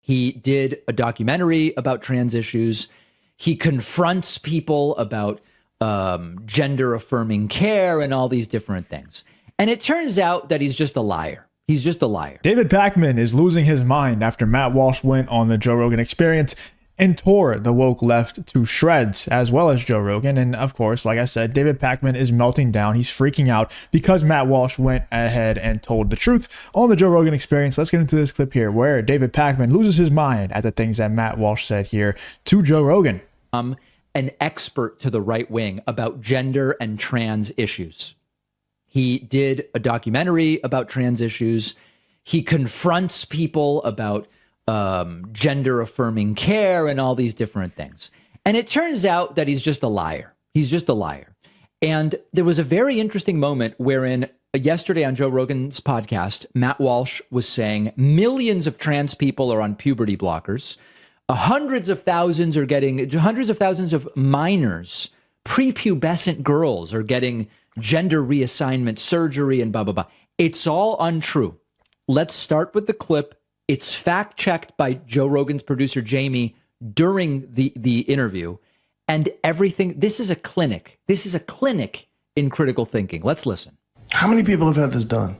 He did a documentary about trans issues. He confronts people about gender affirming care and all these different things. And it turns out that he's just a liar. He's just a liar. David Pakman is losing his mind after Matt Walsh went on the Joe Rogan Experience and tore the woke left to shreds, as well as Joe Rogan. And of course, like I said, David Pakman is melting down. He's freaking out because Matt Walsh went ahead and told the truth on the Joe Rogan Experience. Let's get into this clip here where David Pakman loses his mind at the things that Matt Walsh said here to Joe Rogan. An expert to the right wing about gender and trans issues. He did a documentary about trans issues. He confronts people about gender affirming care and all these different things. And it turns out that he's just a liar. He's just a liar. And there was a very interesting moment wherein yesterday on Joe Rogan's podcast, Matt Walsh was saying millions of trans people are on puberty blockers. Hundreds of thousands of minors, prepubescent girls are getting gender reassignment surgery and blah, blah, blah. It's all untrue. Let's start with the clip. It's fact checked by Joe Rogan's producer, Jamie, during the interview, and everything. This is a clinic. This is a clinic in critical thinking. Let's listen. How many people have had this done?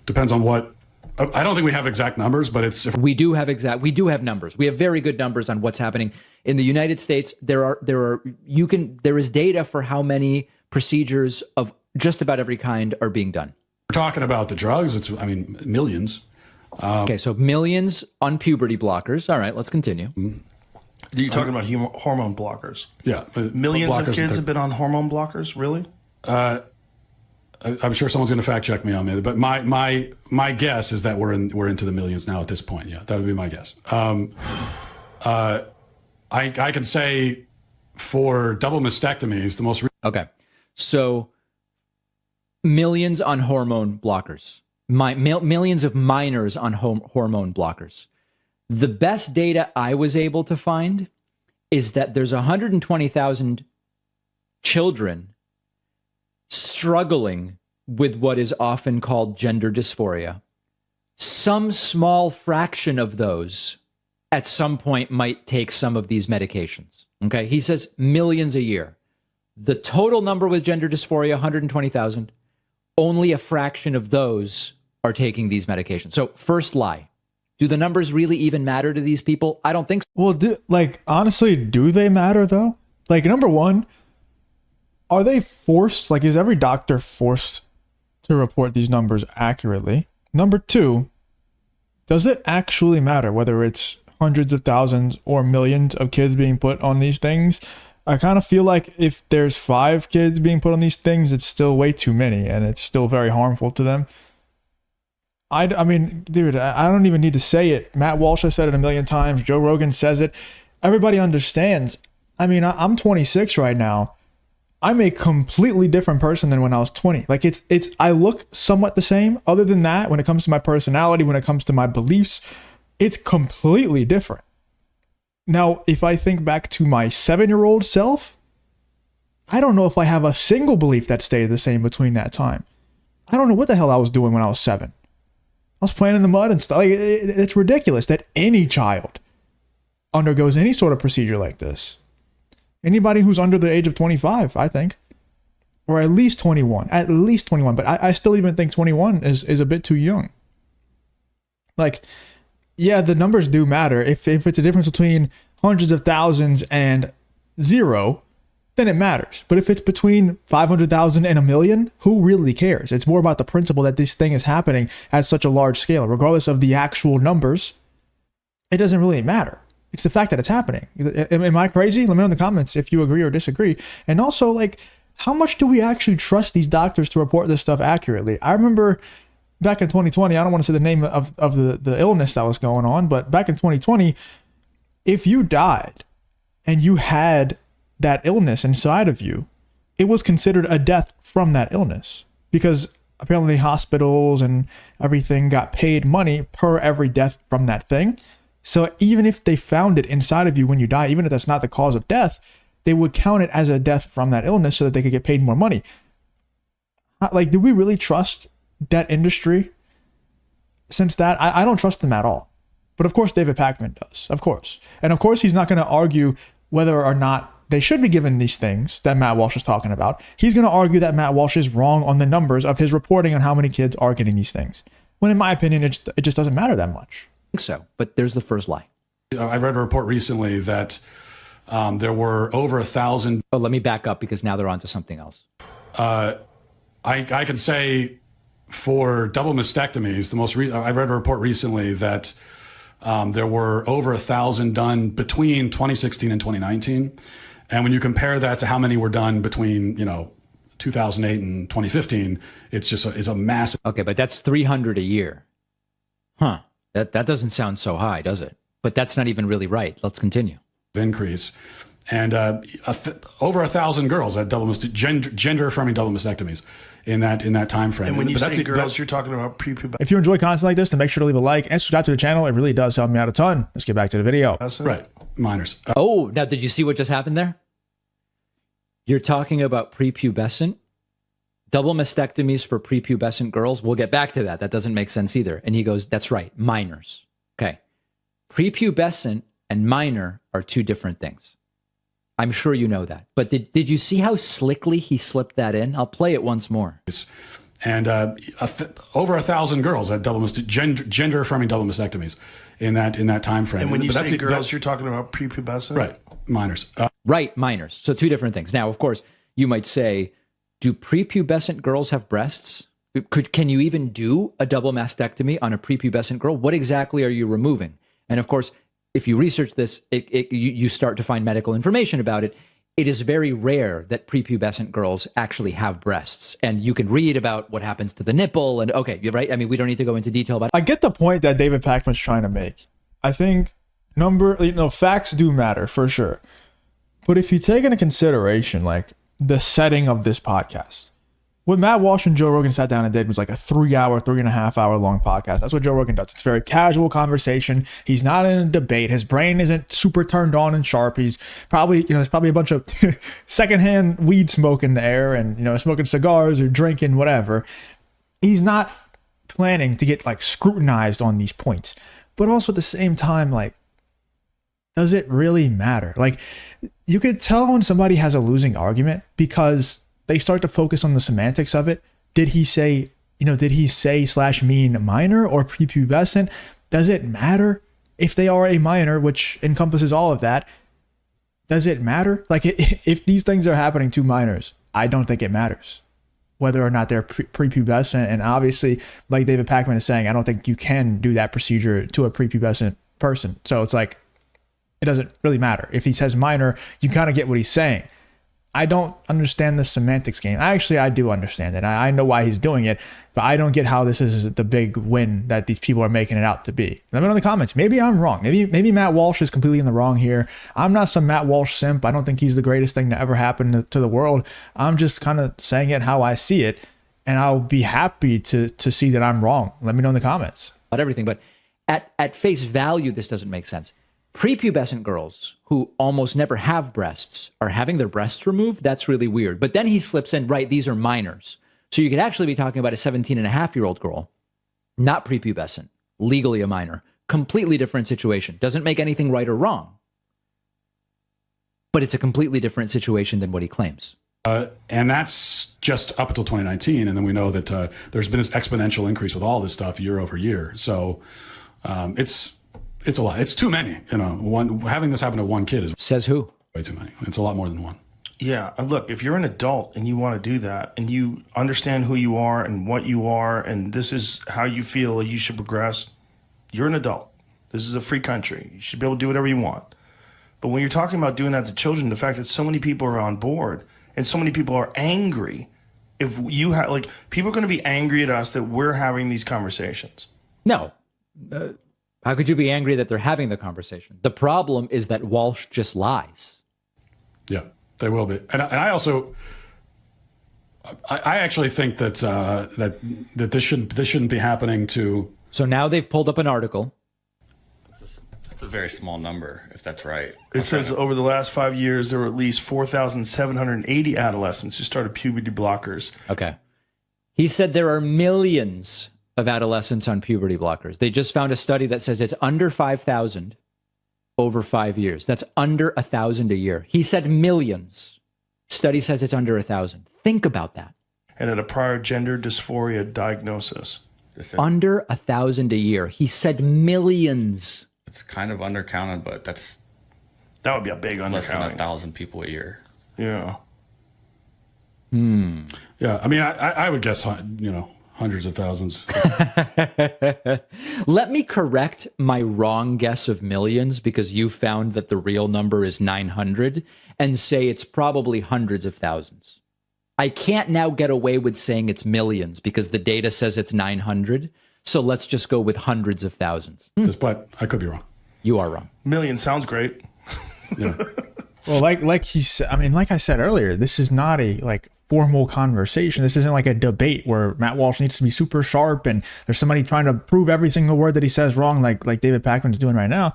Depends on what. I don't think we have exact numbers, but we do have numbers. We have very good numbers on what's happening in the United States. There is data for how many procedures of just about every kind are being done. We're talking about the drugs. Millions. Okay, so millions on puberty blockers. All right, let's continue. You're talking about hormone blockers. Yeah. Millions of kids have been on hormone blockers, really? I'm sure someone's going to fact check me on that, but my guess is that we're into the millions now at this point. Yeah, that would be my guess. I can say for double mastectomies, the most. Okay, so millions on hormone blockers, millions of minors on hormone blockers. The best data I was able to find is that there's 120,000 children struggling with what is often called gender dysphoria. Some small fraction of those at some point might take some of these medications. Okay, he says millions a year. The total number with gender dysphoria, 120,000, only a fraction of those are taking these medications. So first lie. Do the numbers really even matter to these people? I don't think so. Well, honestly, do they matter though? Number one, are they forced? Is every doctor forced to report these numbers accurately? Number two, does it actually matter whether it's hundreds of thousands or millions of kids being put on these things? I kind of feel like if there's 5 kids being put on these things, it's still way too many and it's still very harmful to them. I mean, dude, I don't even need to say it. Matt Walsh has said it a million times. Joe Rogan says it. Everybody understands. I mean, I'm 26 right now. I'm a completely different person than when I was 20. I look somewhat the same. Other than that, when it comes to my personality, when it comes to my beliefs, it's completely different. Now, if I think back to my 7-year-old self, I don't know if I have a single belief that stayed the same between that time. I don't know what the hell I was doing when I was 7. I was playing in the mud and stuff. It's ridiculous that any child undergoes any sort of procedure like this. Anybody who's under the age of 25, I think, or at least 21, but I still even think 21 is a bit too young. Yeah, the numbers do matter. If it's a difference between hundreds of thousands and 0, then it matters. But if it's between 500,000 and 1 million, who really cares? It's more about the principle that this thing is happening at such a large scale. Regardless of the actual numbers, it doesn't really matter. It's the fact that it's happening. Am I crazy? Let me know in the comments if you agree or disagree. And also, how much do we actually trust these doctors to report this stuff accurately? I remember back in 2020, I don't want to say the name of the illness that was going on, but back in 2020, if you died and you had that illness inside of you, it was considered a death from that illness because apparently hospitals and everything got paid money per every death from that thing. So even if they found it inside of you when you die, even if that's not the cause of death, they would count it as a death from that illness so that they could get paid more money. Do we really trust that industry? Since that, I don't trust them at all. But of course, David Pakman does. Of course. And of course, he's not going to argue whether or not they should be given these things that Matt Walsh is talking about. He's going to argue that Matt Walsh is wrong on the numbers of his reporting on how many kids are getting these things. When in my opinion, it just doesn't matter that much. I think so. But there's the first lie. I read a report recently that there were over 1,000. Oh, let me back up because now they're on to something else. I can say for double mastectomies, I read a report recently that there were over 1,000 done between 2016 and 2019. And when you compare that to how many were done between, 2008 and 2015, it's a massive. Okay, but that's 300 a year. Huh. That doesn't sound so high, does it? But that's not even really right. Let's continue. Increase. And over 1,000 girls had gender affirming double mastectomies in that time frame. And when you say girls, you're talking about prepubescent. If you enjoy content like this, then make sure to leave a like and subscribe to the channel. It really does help me out a ton. Let's get back to the video. Right. Minors. Oh, now did you see what just happened there? You're talking about prepubescent? Double mastectomies for prepubescent girls? We'll get back to that. That doesn't make sense either. And he goes, that's right, minors. Okay. Prepubescent and minor are two different things. I'm sure you know that. But did you see how slickly he slipped that in? I'll play it once more. And over 1,000 girls had gender affirming double mastectomies in that time frame. And when you say girls, you're talking about prepubescent? Right. Minors. Right, minors. So two different things. Now, of course, you might say, do prepubescent girls have breasts? Can you even do a double mastectomy on a prepubescent girl? What exactly are you removing? And of course, if you research this, you start to find medical information about it. It is very rare that prepubescent girls actually have breasts. And you can read about what happens to the nipple. And okay, you're right. I mean, we don't need to go into detail about it. I get the point that David Pakman's trying to make. I think facts do matter for sure. But if you take into consideration, like, the setting of this podcast, what Matt Walsh and Joe Rogan sat down and did was like a 3.5 hour long podcast. That's what Joe Rogan does. It's very casual conversation. He's not in a debate. His brain isn't super turned on and sharp. He's probably, there's probably a bunch of secondhand weed smoke in the air and, smoking cigars or drinking, whatever. He's not planning to get like scrutinized on these points. But also at the same time, like, does it really matter? Like, you could tell when somebody has a losing argument because they start to focus on the semantics of it. Did he say / mean minor or prepubescent? Does it matter if they are a minor, which encompasses all of that? Does it matter? Like, if these things are happening to minors, I don't think it matters whether or not they're prepubescent. And obviously, like David Pakman is saying, I don't think you can do that procedure to a prepubescent person. So it's like, it doesn't really matter. If he says minor, you kind of get what he's saying. I don't understand the semantics game. I do understand it. I know why he's doing it, but I don't get how this is the big win that these people are making it out to be. Let me know in the comments. Maybe I'm wrong. Maybe Matt Walsh is completely in the wrong here. I'm not some Matt Walsh simp. I don't think he's the greatest thing to ever happen to the world. I'm just kind of saying it how I see it, and I'll be happy to see that I'm wrong. Let me know in the comments. About everything, but at face value, this doesn't make sense. Prepubescent girls who almost never have breasts are having their breasts removed. That's really weird. But then he slips in, right, these are minors. So you could actually be talking about a 17-and-a-half-year-old girl, not prepubescent, legally a minor. Completely different situation. Doesn't make anything right or wrong. But it's a completely different situation than what he claims. And that's just up until 2019. And then we know that there's been this exponential increase with all this stuff year over year. So it's a lot. It's too many. Having this happen to one kid is Says who? way too many. It's a lot more than one. Yeah. Look, if you're an adult and you want to do that and you understand who you are and what you are and this is how you feel you should progress, you're an adult. This is a free country. You should be able to do whatever you want. But when you're talking about doing that to children, the fact that so many people are on board and so many people are angry, if you have, like, people are going to be angry at us that we're having these conversations. No. How could you be angry that they're having the conversation? The problem is that Walsh just lies. Yeah, they will be. And I also, I actually think that that this shouldn't be happening to. So now they've pulled up an article. It's a very small number, if that's right. It says over the last 5 years, there were at least 4,780 adolescents who started puberty blockers. Okay. He said there are millions of adolescents on puberty blockers. They just found a study that says it's under 5,000 over 5 years. That's under 1,000 a year. He said millions. Study says it's under 1,000. Think about that. And at a prior gender dysphoria diagnosis. Under 1,000 a year. He said millions. It's kind of undercounted, but that's That would be a big less than undercounting. 1,000 people a year. Yeah. Yeah, I mean, I would guess, hundreds of thousands. Let me correct my wrong guess of millions, because you found that the real number is 900, and say it's probably hundreds of thousands. I can't now get away with saying it's millions because the data says it's 900. So let's just go with hundreds of thousands. But I could be wrong. You are wrong. Million sounds great. Yeah. Well, like he said, I mean, like I said earlier, this is not a formal conversation. This isn't like a debate where Matt Walsh needs to be super sharp and there's somebody trying to prove every single word that he says wrong, like David Pakman's doing right now.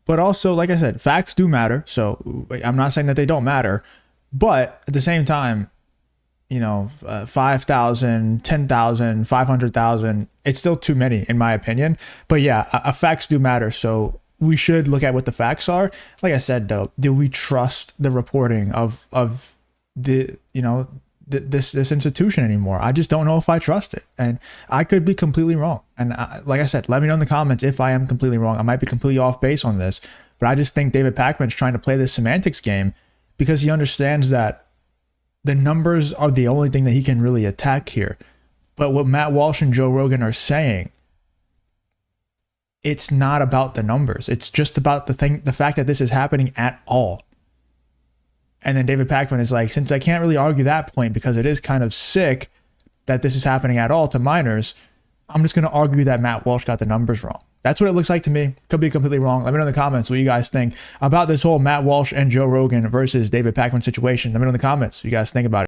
But also, like I said, facts do matter. So I'm not saying that they don't matter, but at the same time, 5,000, 10,000, 500,000, it's still too many in my opinion. But yeah, facts do matter. So we should look at what the facts are. Like I said, though, do we trust the reporting of the, this institution anymore? I just don't know if I trust it. And I could be completely wrong. And like I said, let me know in the comments if I am completely wrong. I might be completely off base on this, but I just think David Pakman's trying to play this semantics game because he understands that the numbers are the only thing that he can really attack here. But what Matt Walsh and Joe Rogan are saying, it's not about the numbers. It's just about the fact that this is happening at all. And then David Pakman is like, since I can't really argue that point because it is kind of sick that this is happening at all to minors, I'm just going to argue that Matt Walsh got the numbers wrong. That's what it looks like to me. Could be completely wrong. Let me know in the comments what you guys think about this whole Matt Walsh and Joe Rogan versus David Pakman situation. Let me know in the comments what you guys think about it.